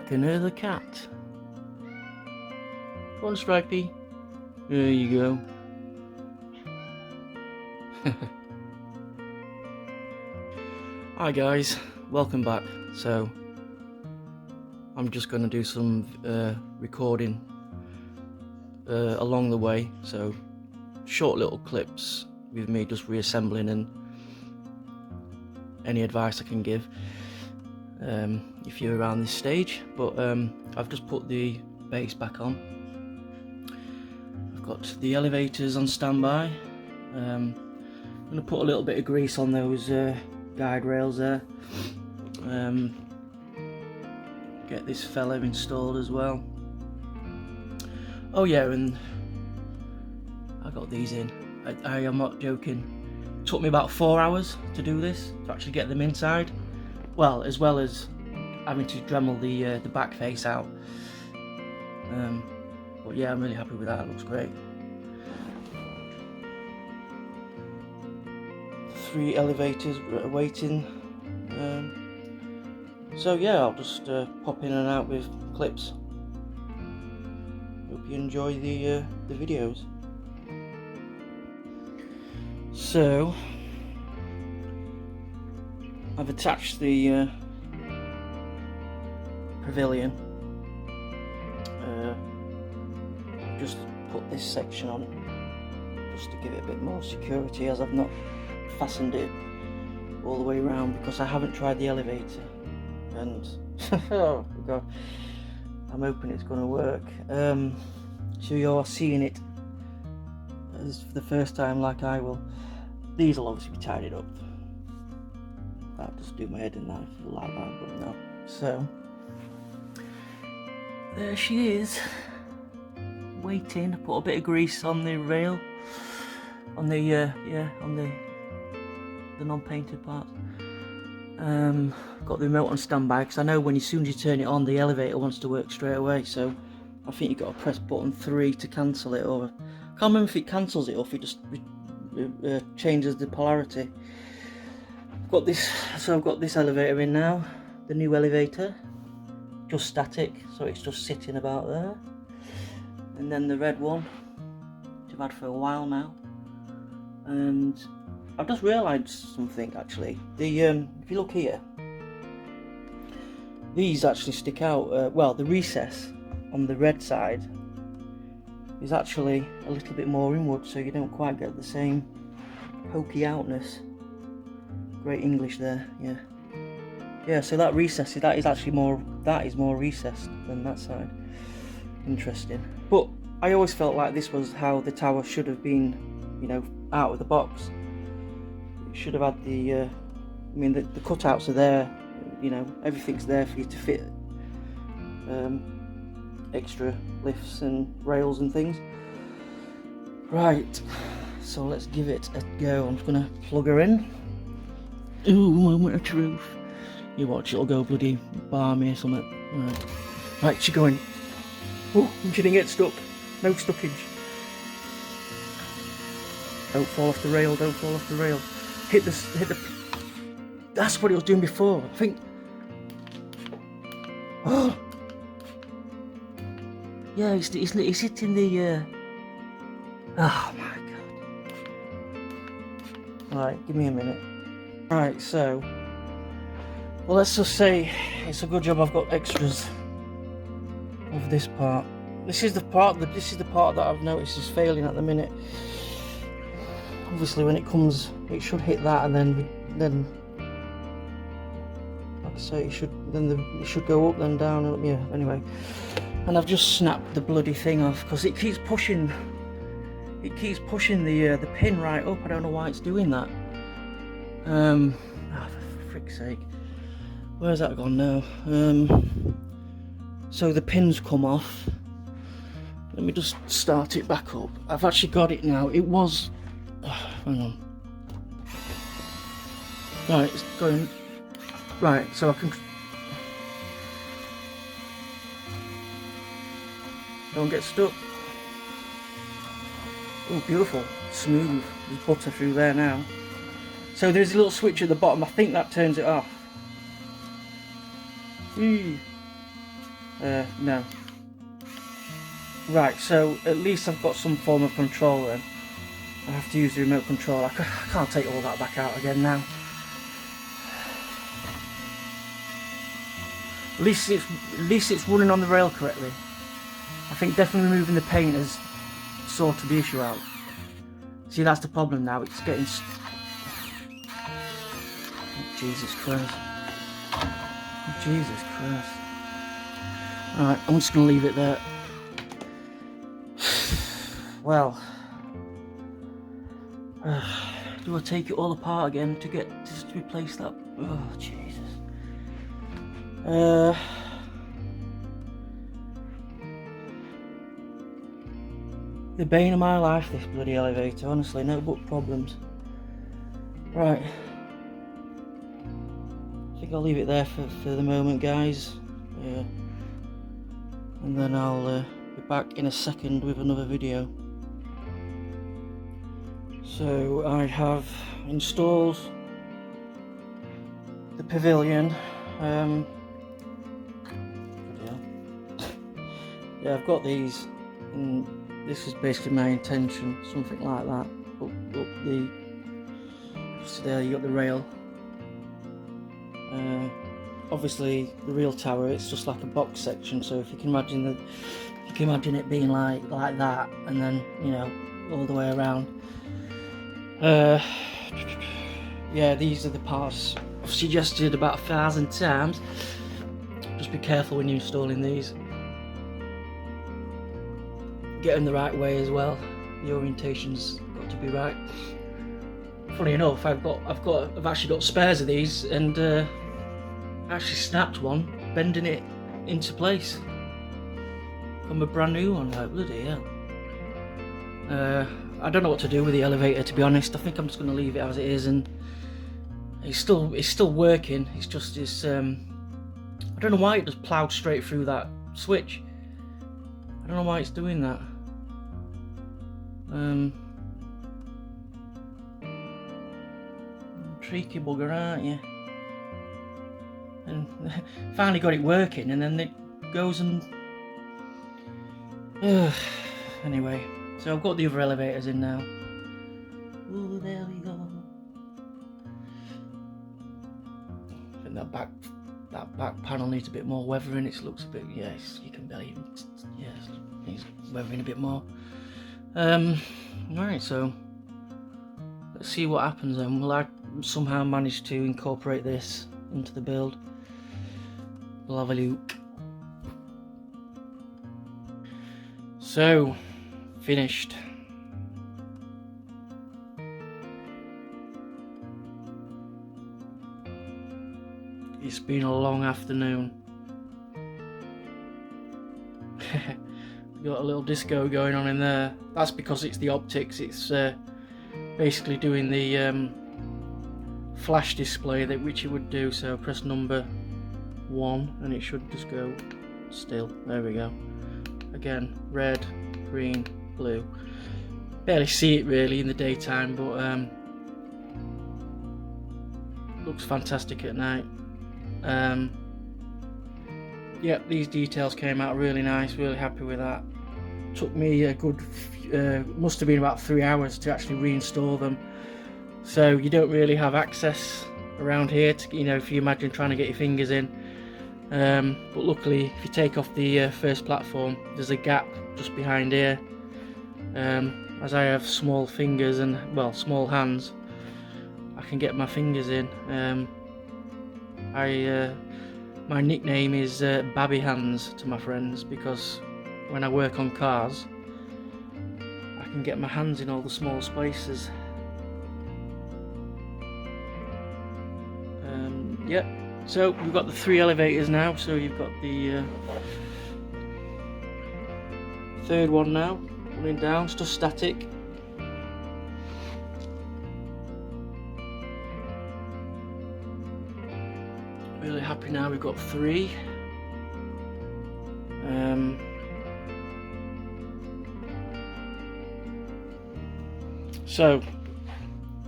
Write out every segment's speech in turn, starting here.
can hear the cat. Go on, Stripey. There you go. Hi guys, welcome back. So I'm just going to do some recording along the way, so short little clips with me just reassembling and any advice I can give if you're around this stage. But I've just put the base back on. I've got the elevators on standby. I'm going to put a little bit of grease on those guide rails there. Get this fella installed as well. Oh yeah, and I got these in. I am not joking. It took me about 4 hours to do this, to actually get them inside. Well, as well as having to Dremel the back face out. But yeah, I'm really happy with that. It looks great. 3 elevators waiting. So yeah, I'll just pop in and out with clips. Hope you enjoy the videos. So I've attached the Pavilion. Just put this section on just to give it a bit more security, as I've not fastened it all the way around because I haven't tried the elevator, and oh god, I'm hoping it's going to work. So you're seeing it as for the first time like I will. These will obviously be tidied up. I'll just do my head in that if you like that, but no. So there she is, waiting. I put a bit of grease on the rail, on the on the non-painted part. Got the remote on standby because I know when as soon as you turn it on, the elevator wants to work straight away. So I think you've got to press button 3 to cancel it, or I can't remember if it cancels it or if it just changes the polarity. I've got this, so I've got this elevator in now, the new elevator, just static, so it's just sitting about there. And then the red one, which I've had for a while now. And I've just realised something actually. The if you look here, these actually stick out. Well, the recess on the red side is actually a little bit more inward, so you don't quite get the same pokey outness. Great English there, yeah. Yeah, so that recess, that is actually more, that is more recessed than that side. Interesting. But I always felt like this was how the tower should have been, you know, out of the box. It should have had the, I mean, the cutouts are there, you know, everything's there for you to fit extra lifts and rails and things. Right, so let's give it a go. I'm just gonna plug her in. Ooh, moment of truth. You watch, it'll go bloody balmy or something. Right, she's going. Oh, she didn't get stuck. No stuckage. Don't fall off the rail, don't fall off the rail. Hit the... That's what it was doing before, I think. Oh! Yeah, it's hitting the... Oh my god. Right, give me a minute. Right, so... Well, let's just say it's a good job I've got extras of this part. This is the part that I've noticed is failing at the minute. Obviously, when it comes, it should hit that, and then like I say, it should go up, then down, up, yeah. Anyway, and I've just snapped the bloody thing off because it keeps pushing. It keeps pushing the pin right up. I don't know why it's doing that. For frick's sake, where's that gone now? So the pins come off. Let me just start it back up. I've actually got it now. It was... hang on. Right, it's going... Right, so I can... Don't get stuck. Oh, beautiful. Smooth. There's butter through there now. So there's a little switch at the bottom. I think that turns it off. No. Right, so at least I've got some form of control then. I have to use the remote control. I can't take all that back out again now. At least it's running on the rail correctly. I think definitely removing the paint has sorted the issue out. See, that's the problem now. It's getting... Oh, Jesus Christ. Oh, Jesus Christ. Alright, I'm just going to leave it there. Well, do I take it all apart again to get just to replace that? Oh, Jesus. The bane of my life, this bloody elevator. Honestly, no but problems. Right. I think I'll leave it there for the moment, guys. And then I'll be back in a second with another video. So I have installed the Pavilion. Yeah, I've got these, and this is basically my intention, something like that. Up the, just there you got the rail. Obviously the real tower, it's just like a box section. So if you can imagine that, you can imagine it being like that, and then you know all the way around. Yeah, these are the parts I've suggested about 1,000 times. Just be careful when you're installing these. Get them the right way as well. The orientation's got to be right. Funny enough, I've actually got spares of these, and I actually snapped one, bending it into place from a brand new one. Like bloody hell. I don't know what to do with the elevator, to be honest. I think I'm just going to leave it as it is, and it's still working. It's just this. I don't know why it just ploughed straight through that switch. I don't know why it's doing that. Tricky bugger, aren't you? And finally got it working, and then it goes and... Anyway, so I've got the other elevators in now. Oh, there we go. I think that back panel needs a bit more weathering. It looks a bit, yes, you can barely even, yes, needs weathering a bit more. Right, so let's see what happens then. Will I somehow manage to incorporate this into the build? We'll have a look. So, finished. It's been a long afternoon. Got a little disco going on in there. That's because it's the optics. It's basically doing the flash display which it would do. So press number 1 and it should just go still. There we go. Again, red, green, blue. Barely see it really in the daytime, but looks fantastic at night. Yeah, these details came out really nice. Really happy with that. Took me a good, must have been about 3 hours to actually reinstall them. So you don't really have access around here to, you know, if you imagine trying to get your fingers in. But luckily, if you take off the first platform, there's a gap just behind here. As I have small fingers and, well, small hands, I can get my fingers in. My nickname is Babby Hands to my friends, because when I work on cars, I can get my hands in all the small spaces. Yeah, so we've got the 3 elevators now. So you've got the 3rd one now running down. It's just static. Really happy now we've got 3. So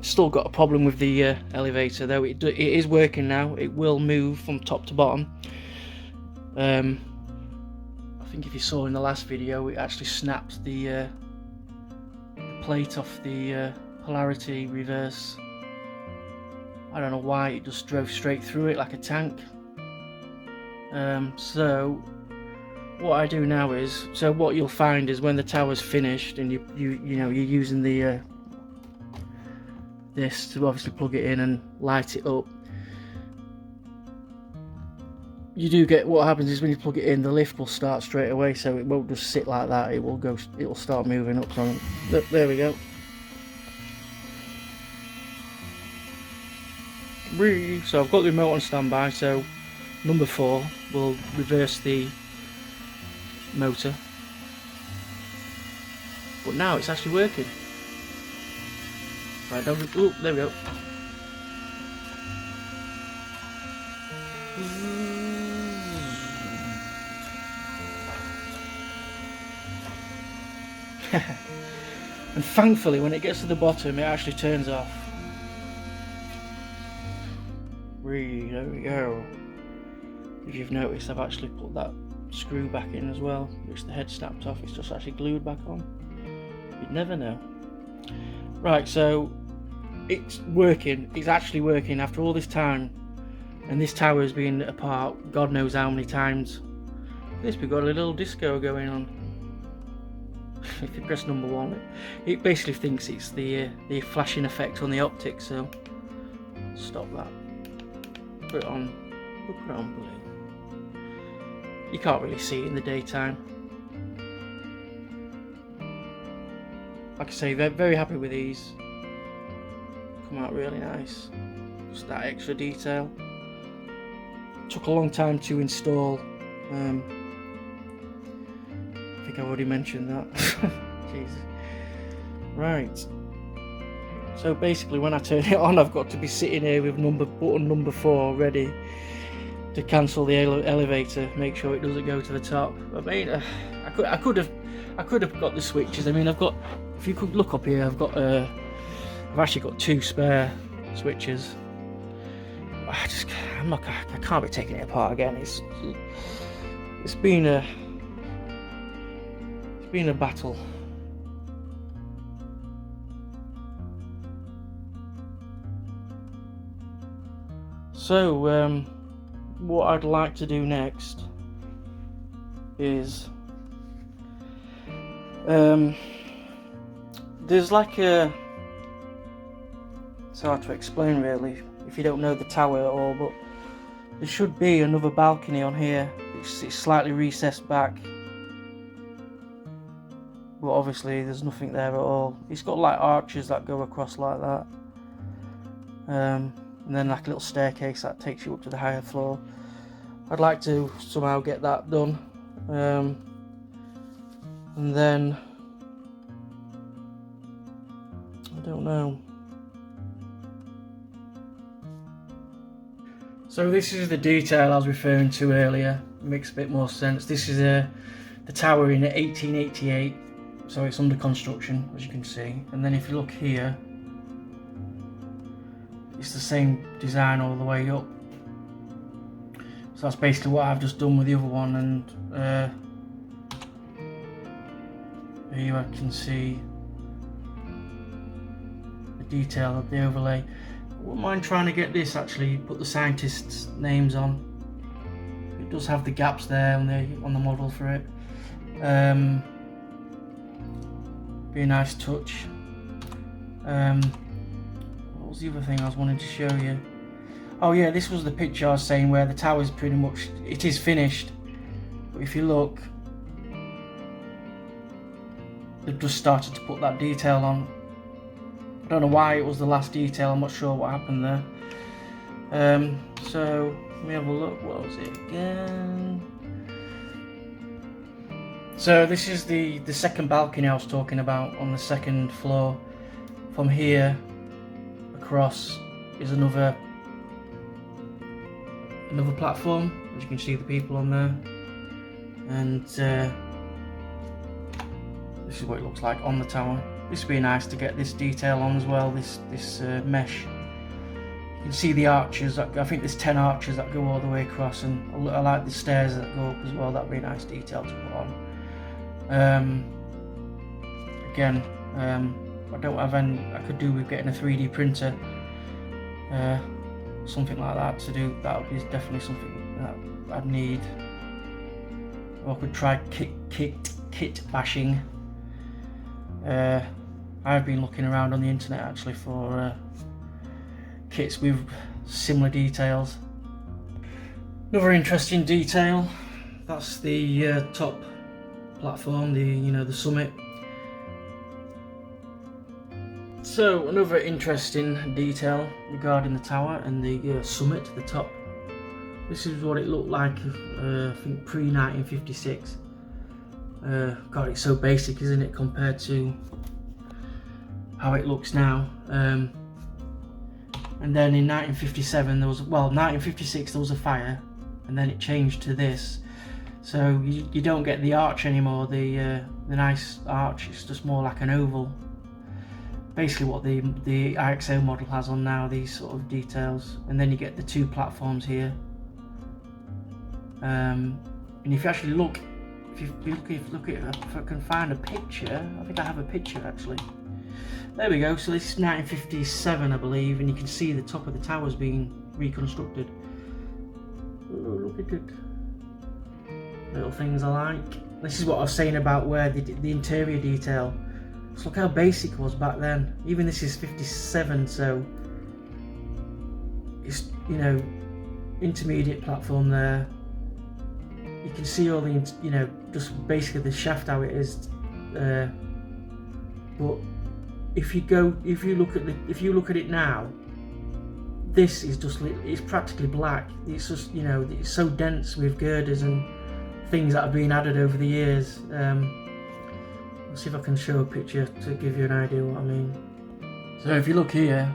still got a problem with the elevator, though it is working now. It will move from top to bottom. think if you saw in the last video, it actually snapped the plate off the polarity reverse. I don't know why, it just drove straight through it like a tank. So what I do now is, so what you'll find is when the tower's finished and you're using the this to obviously plug it in and light it up, you do get, what happens is when you plug it in, the lift will start straight away, so it won't just sit like that, it will start moving up. So look, there we go. So I've got the remote on standby, so number 4 will reverse the motor, but now it's actually working. Right, there we go. And thankfully when it gets to the bottom it actually turns off. There we go. If you've noticed, I've actually put that screw back in as well, which the head snapped off. It's just actually glued back on. You'd never know. Right, so it's working. It's actually working after all this time, and this tower has been apart God knows how many times. This, we've got a little disco going on. If you press number 1, it basically thinks it's the flashing effect on the optics. So stop that. Put it on. We'll put it on blue. You can't really see it in the daytime. Like I say, very happy with these. Come out really nice. Just that extra detail. Took a long time to install. I think I've already mentioned that. Jesus. Right. So basically when I turn it on, I've got to be sitting here with button number 4 ready to cancel the elevator, make sure it doesn't go to the top. I mean, I could have got the switches. I mean, I've got, if you could look up here, I've actually got 2 spare switches. I can't be taking it apart again. It's been a battle. So what I'd like to do next is there's like a, it's hard to explain really if you don't know the tower at all, but there should be another balcony on here. It's slightly recessed back, but obviously there's nothing there at all. It's got like arches that go across like that, and then like a little staircase that takes you up to the higher floor. I'd like to somehow get that done, and then I don't know. So this is the detail I was referring to earlier. It makes a bit more sense. This is the tower in 1888, so it's under construction, as you can see. And then if you look here, it's the same design all the way up. So that's basically what I've just done with the other one, and here I can see the detail of the overlay. I wouldn't mind trying to get this actually, put the scientists' names on. It does have the gaps there on the model for it. Be a nice touch. What was the other thing I was wanting to show you? Oh yeah, this was the picture I was saying where the tower's pretty much, it is finished, but if you look, they've just started to put that detail on. I don't know why it was the last detail, I'm not sure what happened there. So let me have a look. What was it again? So this is the second balcony I was talking about on the second floor. From here across is another platform, as you can see the people on there, and this is what it looks like on the tower. This would be nice to get this detail on as well, this mesh. You can see the arches. I think there's 10 arches that go all the way across, and I like the stairs that go up as well. That'd be a nice detail to put on. Again, I don't have any. I could do with getting a 3D printer, something like that to do. That would be definitely something that I'd need. Or I could try kit bashing. I've been looking around on the internet actually for kits with similar details. Another interesting detail, that's the top platform, the summit. So another interesting detail regarding the tower and the summit, the top. This is what it looked like, I think pre-1956. God, it's so basic, isn't it, compared to how it looks now. And then in 1957 there was, 1956 there was a fire, and then it changed to this. So you don't get the arch anymore, the nice arch. It's just more like an oval. Basically what the IXO model has on now, these sort of details. And then you get the two platforms here. And if you actually look, if I can find a picture, I think I have a picture actually. There we go. So this is 1957, I believe, and you can see the top of the towers being reconstructed. Oh, look at it. Little things I like. This is what I was saying about where the interior detail. Just look how basic it was back then. Even this is 57, so it's, intermediate platform there. You can see all the, just basically the shaft how it is. But if you look at it now, this is just, it's practically black. It's just, it's so dense with girders and things that have been added over the years. Let's see if I can show a picture to give you an idea what I mean. So if you look here,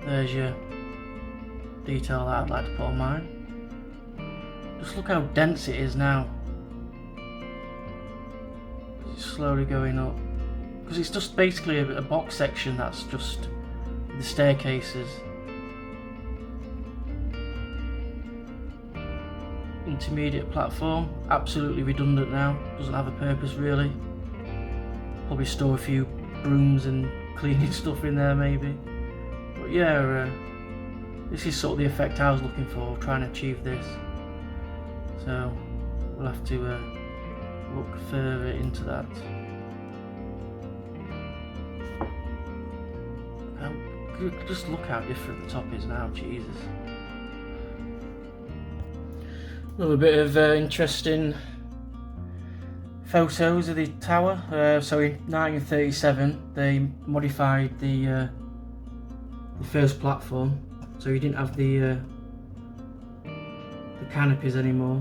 there's your detail that I'd like to put on mine. Just look how dense it is now. It's slowly going up. Because it's just basically a box section that's just the staircases. Intermediate platform, absolutely redundant now, doesn't have a purpose really. Probably store a few brooms and cleaning stuff in there maybe. But yeah, this is sort of the effect I was looking for, trying to achieve this. So we'll have to look further into that. Just look how different the top is now, Jesus. Another bit of interesting photos of the tower. So in 1937 they modified the first platform, so you didn't have the canopies anymore.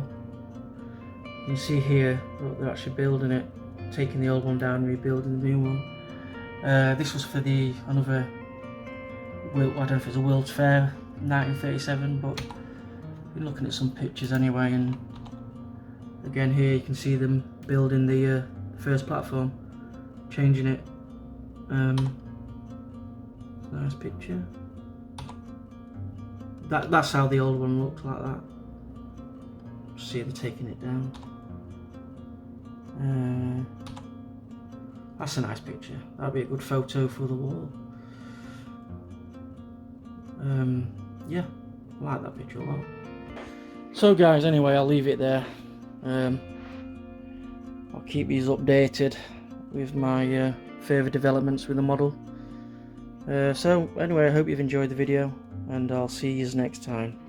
You can see here, look, they're actually building it, taking the old one down and rebuilding the new one. This was for another, I don't know if it's a World's Fair, 1937, but we're looking at some pictures anyway. And again here you can see them building the first platform, changing it. Nice picture. That's how the old one looks, like that. See them taking it down. That's a nice picture. That'd be a good photo for the wall. Yeah, I like that picture a lot. So guys, anyway, I'll leave it there. I'll keep these updated with my further developments with the model. So anyway, I hope you've enjoyed the video, and I'll see you next time.